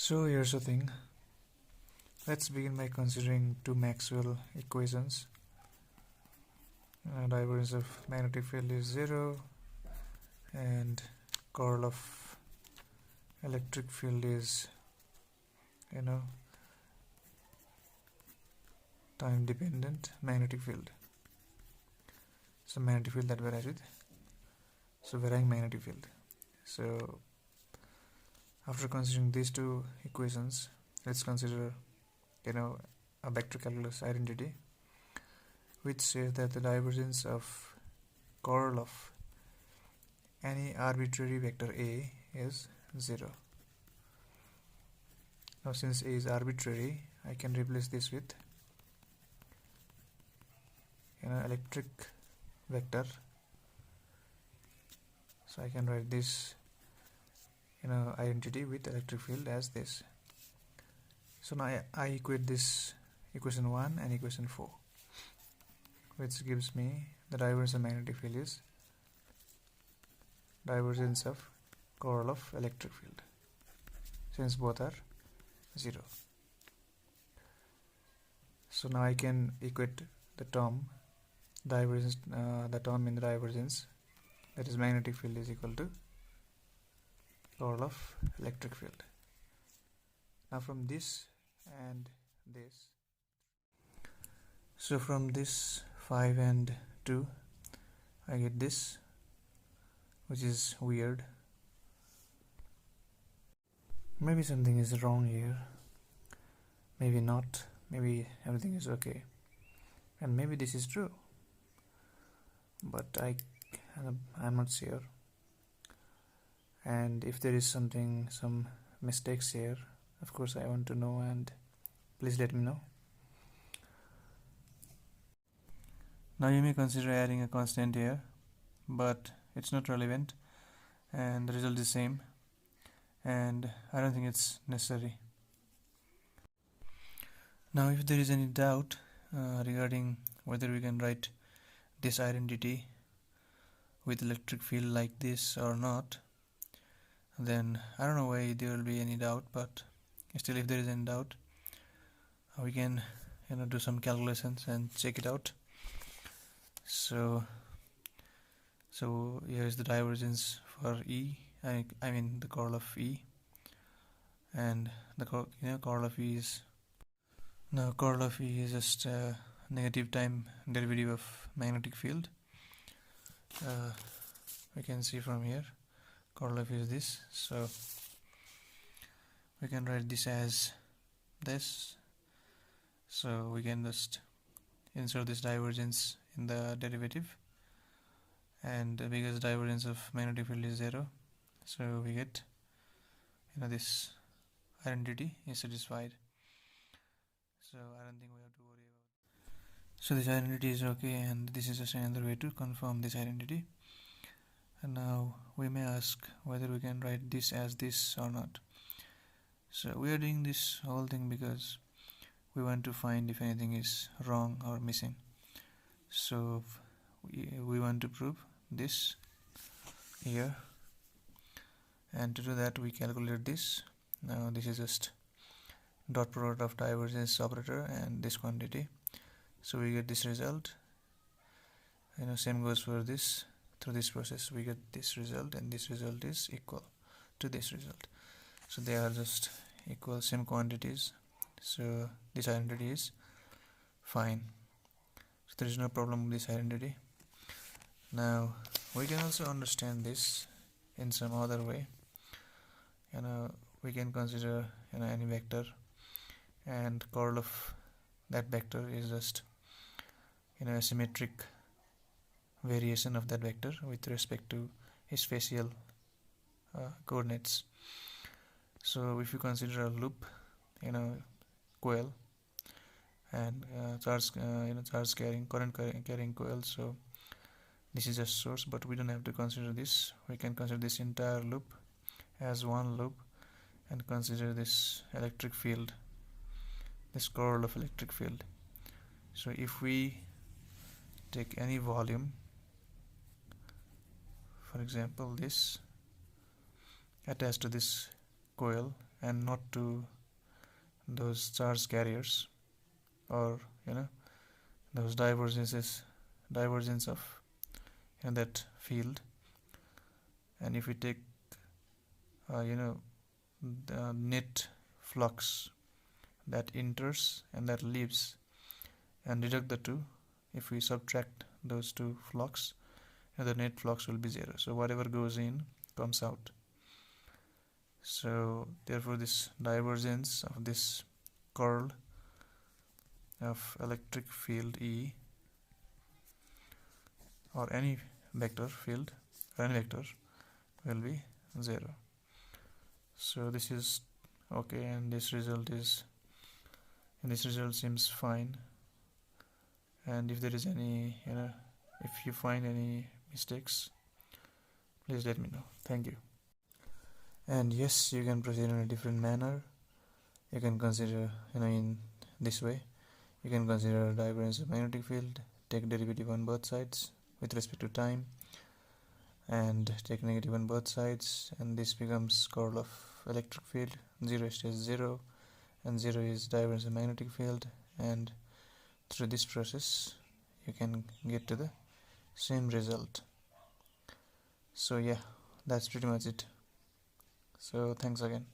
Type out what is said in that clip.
So here's the thing. Let's begin by considering two Maxwell equations. Divergence of magnetic field is 0 and curl of electric field is time dependent magnetic field. So magnetic field that varies with varying magnetic field. So after considering these two equations, let's consider a vector calculus identity which says that the divergence of curl of any arbitrary vector A is 0. Now since A is arbitrary, I can replace this with electric vector. So I can write this identity with electric field as this. So now I equate this equation 1 and equation 4, which gives me the divergence of magnetic field is divergence of curl of electric field, since both are 0. So now I can equate the term divergence, the term in the divergence, that is magnetic field is equal to curl of electric field. Now from this and this, so from this 5 and 2 I get this, which is weird. Maybe something is wrong here, maybe not, maybe everything is okay, and maybe this is true, but I'm not sure. And if there is some mistakes here, of course I want to know, and please let me know. Now you may consider adding a constant here, but it's not relevant and the result is same, and I don't think it's necessary. Now if there is any doubt regarding whether we can write this identity with electric field like this or not, then I don't know why there will be any doubt, but still if there is any doubt, we can do some calculations and check it out. So here is the divergence for E, I mean the curl of E, and the curl of E is, now curl of E is just negative time derivative of magnetic field. We can see from here curl of E is this, so we can write this as this. So we can just insert this divergence in the derivative, and because divergence of magnetic field is 0, so we get this identity is satisfied. So I don't think we have to worry about it. So this identity is okay, and this is just another way to confirm this identity. And now we may ask whether we can write this as this or not. So we are doing this whole thing because we want to find if anything is wrong or missing. So we want to prove this here, and to do that we calculate this. Now this is just dot product of divergence operator and this quantity, so we get this result. Same goes for this. Through this process we get this result, and this result is equal to this result, so they are just equal, same quantities, so this identity is fine. So there is no problem with this identity. Now we can also understand this in some other way. We can consider any vector, and curl of that vector is just a symmetric variation of that vector with respect to its spatial coordinates. So if you consider a loop, coil, and charge carrying, current carrying coil, so this is just source, but we don't have to consider this. We can consider this entire loop as one loop and consider this electric field, this curl of electric field. So if we take any volume, for example this, attached to this coil and not to those charge carriers, or those divergence of that field. And if we take the net flux that enters and that leaves and deduct the two, if we subtract those two flux, the net flux will be 0. So whatever goes in comes out. So therefore this divergence of this curl of electric field E, or any vector field, or any vector, will be 0. So this is okay, and this result seems fine. And if there is any if you find any mistakes, please let me know. Thank you. And yes, you can proceed in a different manner. You can consider in this way. You can consider divergence of magnetic field, take derivative on both sides with respect to time, and take negative on both sides, and this becomes curl of electric field. 0 is 0, and 0 is divergence of magnetic field, and through this process you can get to the same result. So yeah, that's pretty much it. So thanks again.